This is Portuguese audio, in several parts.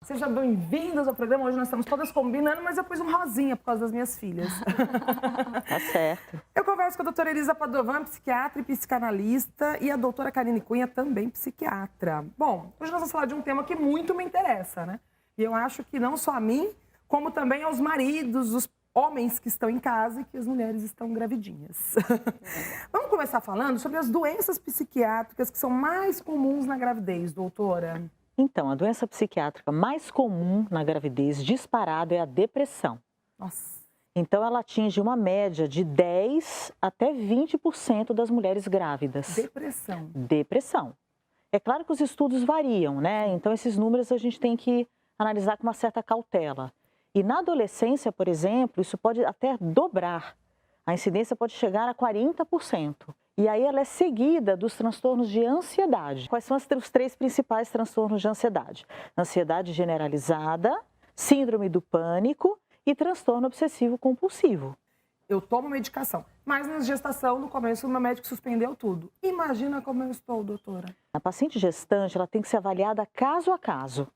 Sejam bem-vindas ao programa. Hoje nós estamos todas combinando, mas eu pus um rosinha por causa das minhas filhas. Tá certo. Eu converso com a doutora Elisa Padovan, psiquiatra e psicanalista, e a doutora Karine Cunha, também psiquiatra. Bom, hoje nós vamos falar de um tema que muito me interessa, né? E eu acho que não só a mim, como também aos maridos, os homens que estão em casa e que as mulheres estão gravidinhas. Vamos começar falando sobre as doenças psiquiátricas que são mais comuns na gravidez, doutora. Então, a doença psiquiátrica mais comum na gravidez disparado é a depressão. Nossa. Então, ela atinge uma média de 10 até 20% das mulheres grávidas. Depressão. Depressão. É claro que os estudos variam, né? Então, esses números a gente tem que analisar com uma certa cautela. E na adolescência, por exemplo, isso pode até dobrar. A incidência pode chegar a 40%. E aí ela é seguida dos transtornos de ansiedade. Quais são os três principais transtornos de ansiedade? Ansiedade generalizada, síndrome do pânico e transtorno obsessivo-compulsivo. Eu tomo medicação, mas na gestação, no começo, o meu médico suspendeu tudo. Imagina como eu estou, doutora. A paciente gestante, ela tem que ser avaliada caso a caso.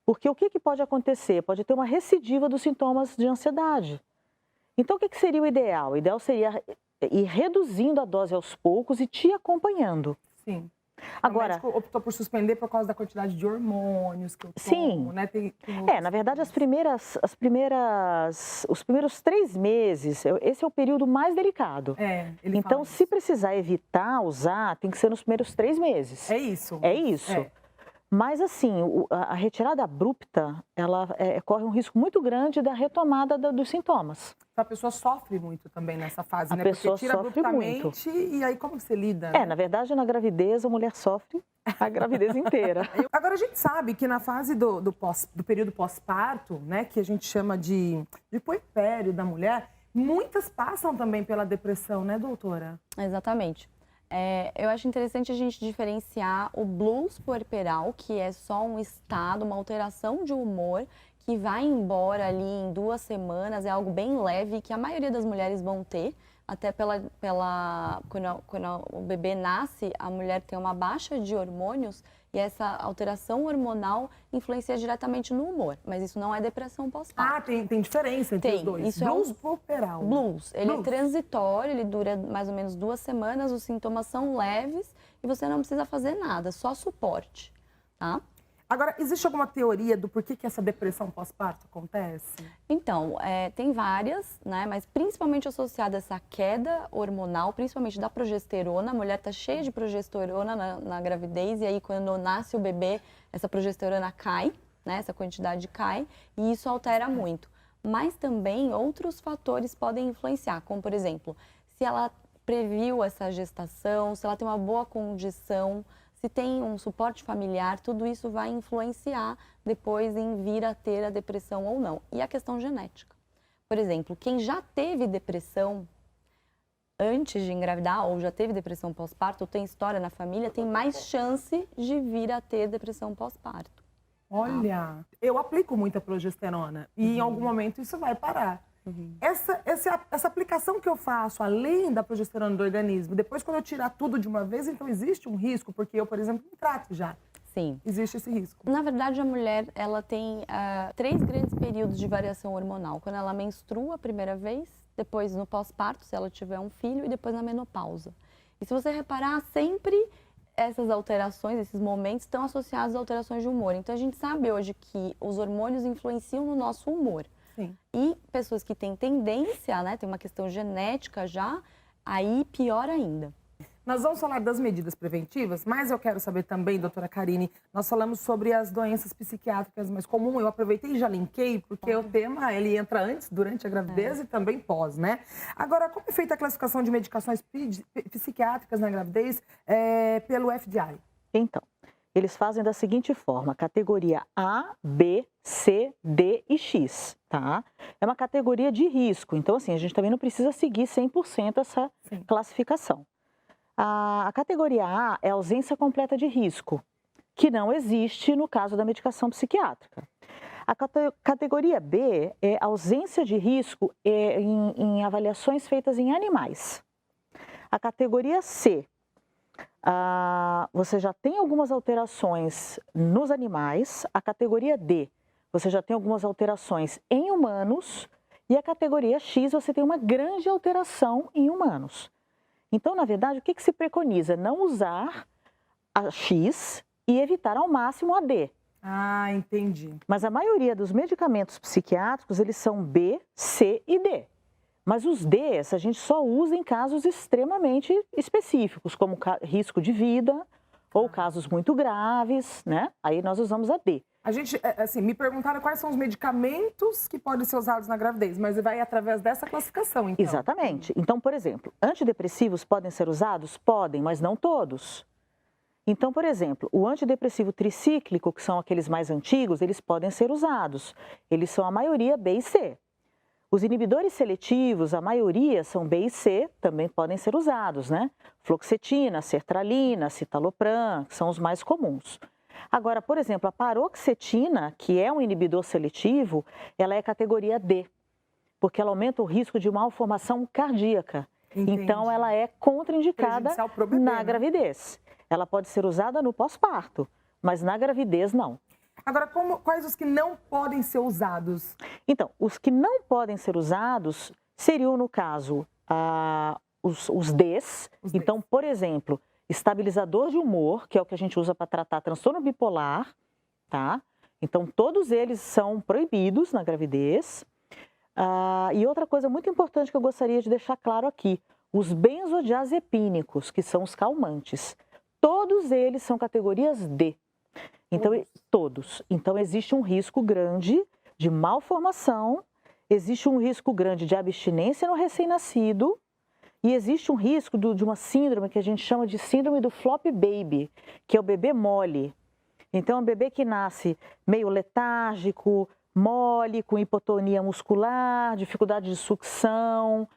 Porque o que pode acontecer? Pode ter uma recidiva dos sintomas de ansiedade. Então, o que seria o ideal? O ideal seria ir reduzindo a dose aos poucos e te acompanhando. Sim. Agora, o médico optou por suspender por causa da quantidade de hormônios que eu tomo, sim. né? Na verdade, os primeiros 3 meses, esse é o período mais delicado. Então, se precisar evitar usar, tem que ser nos primeiros 3 meses. É isso. É isso. Mas, assim, a retirada abrupta, ela corre um risco muito grande da retomada dos sintomas. A pessoa sofre muito também nessa fase, né? A pessoa porque tira sofre abruptamente muito. E aí como você lida? Na verdade, na gravidez, a mulher sofre a gravidez inteira. Agora, a gente sabe que na fase do período pós-parto, né, que a gente chama de puerpério da mulher, muitas passam também pela depressão, né, doutora? Exatamente. Eu acho interessante a gente diferenciar o blues puerperal, que é só um estado, uma alteração de humor, que vai embora ali em 2 semanas, é algo bem leve, que a maioria das mulheres vão ter, até quando o bebê nasce, a mulher tem uma baixa de hormônios, e essa alteração hormonal influencia diretamente no humor, mas isso não é depressão pós-parto. Tem diferença entre os dois. Isso blues puerperal. Blues. Ele é transitório, ele dura mais ou menos 2 semanas, os sintomas são leves e você não precisa fazer nada, só suporte, tá? Agora, existe alguma teoria do porquê que essa depressão pós-parto acontece? Então, tem várias, né? Mas principalmente associada a essa queda hormonal, principalmente da progesterona. A mulher tá cheia de progesterona na gravidez e aí quando nasce o bebê, essa progesterona cai, né? Essa quantidade cai e isso altera muito. Mas também outros fatores podem influenciar, como por exemplo, se ela previu essa gestação, se ela tem uma boa condição, se tem um suporte familiar, tudo isso vai influenciar depois em vir a ter a depressão ou não. E a questão genética. Por exemplo, quem já teve depressão antes de engravidar ou já teve depressão pós-parto, ou tem história na família, tem mais chance de vir a ter depressão pós-parto. Olha, eu aplico muita progesterona e em algum momento isso vai parar. Essa aplicação que eu faço, além da progesterona do organismo, depois quando eu tirar tudo de uma vez, então existe um risco, porque eu, por exemplo, me trato já. Sim. Existe esse risco. Na verdade, a mulher, ela tem 3 grandes períodos de variação hormonal. Quando ela menstrua a primeira vez, depois no pós-parto, se ela tiver um filho, e depois na menopausa. E se você reparar, sempre essas alterações, esses momentos, estão associados a alterações de humor. Então, a gente sabe hoje que os hormônios influenciam no nosso humor. Sim. E pessoas que têm tendência, né, tem uma questão genética já, aí pior ainda. Nós vamos falar das medidas preventivas, mas eu quero saber também, doutora Karine, nós falamos sobre as doenças psiquiátricas mais comuns. Eu aproveitei e já linkei, porque o tema, ele entra antes, durante a gravidez e também pós, né? Agora, como é feita a classificação de medicações psiquiátricas na gravidez pelo FDI? Então, eles fazem da seguinte forma, categoria A, B, C, D e X, tá? É uma categoria de risco, então assim, a gente também não precisa seguir 100% essa classificação. A categoria A é ausência completa de risco, que não existe no caso da medicação psiquiátrica. A categoria B é ausência de risco em avaliações feitas em animais. A categoria C Você já tem algumas alterações nos animais. A categoria D, você já tem algumas alterações em humanos. E a categoria X, você tem uma grande alteração em humanos. Então, na verdade, o que se preconiza? Não usar a X e evitar ao máximo a D. Ah, entendi. Mas a maioria dos medicamentos psiquiátricos, eles são B, C e D. Mas os Ds a gente só usa em casos extremamente específicos, como risco de vida ou casos muito graves, né? Aí nós usamos a D. A gente, assim, me perguntaram quais são os medicamentos que podem ser usados na gravidez, mas vai através dessa classificação, então. Exatamente. Então, por exemplo, antidepressivos podem ser usados? Podem, mas não todos. Então, por exemplo, o antidepressivo tricíclico, que são aqueles mais antigos, eles podem ser usados. Eles são a maioria B e C. Os inibidores seletivos, a maioria são B e C, também podem ser usados, né? Fluoxetina, sertralina, citalopram, que são os mais comuns. Agora, por exemplo, a paroxetina, que é um inibidor seletivo, ela é categoria D, porque ela aumenta o risco de malformação cardíaca. Entendi. Então, ela é contraindicada bebê, na né? gravidez. Ela pode ser usada no pós-parto, mas na gravidez não. Agora, quais os que não podem ser usados? Então, os que não podem ser usados seriam, no caso, os Ds. Então, por exemplo, estabilizador de humor, que é o que a gente usa para tratar transtorno bipolar, tá? Então, todos eles são proibidos na gravidez. E outra coisa muito importante que eu gostaria de deixar claro aqui, os benzodiazepínicos, que são os calmantes. Todos eles são categorias D. Então, todos. Então, existe um risco grande de malformação, existe um risco grande de abstinência no recém-nascido e existe um risco de uma síndrome que a gente chama de síndrome do flop baby, que é o bebê mole. Então, é um bebê que nasce meio letárgico, mole, com hipotonia muscular, dificuldade de sucção,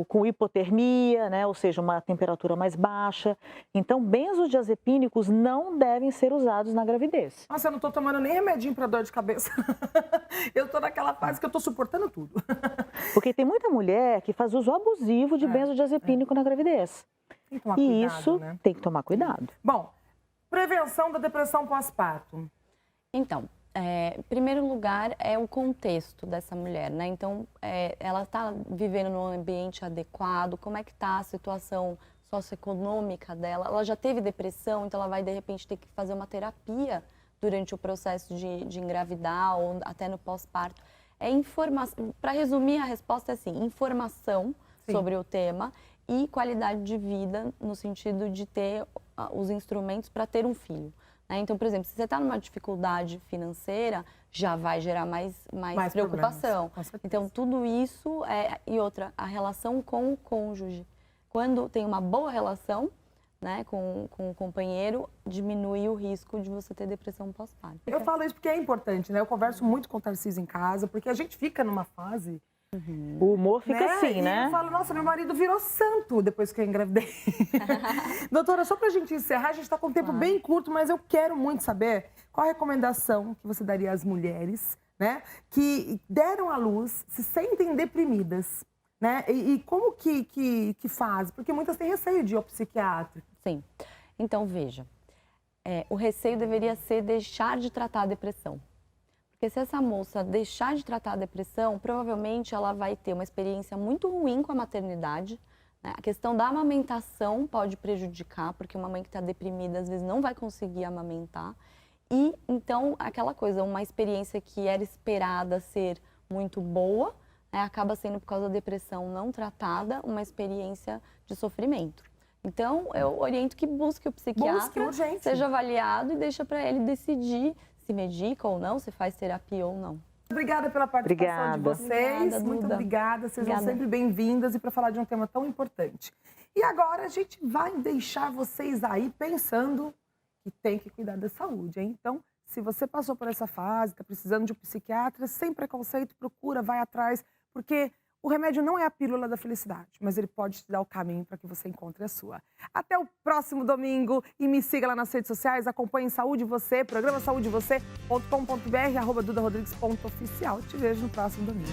com hipotermia, né? Ou seja, uma temperatura mais baixa. Então, benzodiazepínicos não devem ser usados na gravidez. Nossa, eu não estou tomando nem remedinho para dor de cabeça. Eu estou naquela fase que eu estou suportando tudo. Porque tem muita mulher que faz uso abusivo de benzodiazepínico na gravidez. Tem que tomar E cuidado, isso né? tem que tomar cuidado. Bom, prevenção da depressão pós-parto. Então, em primeiro lugar, é o contexto dessa mulher, né? Então, ela está vivendo num ambiente adequado, como é que está a situação socioeconômica dela? Ela já teve depressão, então ela vai, de repente, ter que fazer uma terapia durante o processo de engravidar ou até no pós-parto. Para resumir, a resposta é assim, informação sobre o tema e qualidade de vida no sentido de ter os instrumentos para ter um filho. Então, por exemplo, se você está numa dificuldade financeira, já vai gerar mais preocupação. Então, tudo isso e outra, a relação com o cônjuge. Quando tem uma boa relação, né, com o companheiro, diminui o risco de você ter depressão pós-parto. Eu falo isso porque é importante, né? Eu converso muito com o Tarcísio em casa, porque a gente fica numa fase... O humor fica assim, né? E eu falo, nossa, meu marido virou santo depois que eu engravidei. Doutora, só pra gente encerrar, a gente tá com um tempo bem curto, mas eu quero muito saber qual a recomendação que você daria às mulheres, né, que deram à luz, se sentem deprimidas, né? E como que faz? Porque muitas têm receio de ir ao psiquiatra. Sim. Então, veja, o receio deveria ser deixar de tratar a depressão. Porque se essa moça deixar de tratar a depressão, provavelmente ela vai ter uma experiência muito ruim com a maternidade, né? A questão da amamentação pode prejudicar, porque uma mãe que está deprimida às vezes não vai conseguir amamentar. E então, aquela coisa, uma experiência que era esperada ser muito boa, né, acaba sendo, por causa da depressão não tratada, uma experiência de sofrimento. Então, eu oriento que busque o psiquiatra, seja avaliado e deixa para ele decidir se medica ou não, se faz terapia ou não. Obrigada pela participação de vocês. Obrigada, muito Duda. obrigada. Sejam sempre bem-vindas e para falar de um tema tão importante. E agora a gente vai deixar vocês aí pensando que tem que cuidar da saúde, hein? Então, se você passou por essa fase, está precisando de um psiquiatra, sem preconceito, procura, vai atrás, porque o remédio não é a pílula da felicidade, mas ele pode te dar o caminho para que você encontre a sua. Até o próximo domingo e me siga lá nas redes sociais, acompanhe Saúde Você, programa saúdevocê.com.br, @dudarodrigues.oficial. Te vejo no próximo domingo.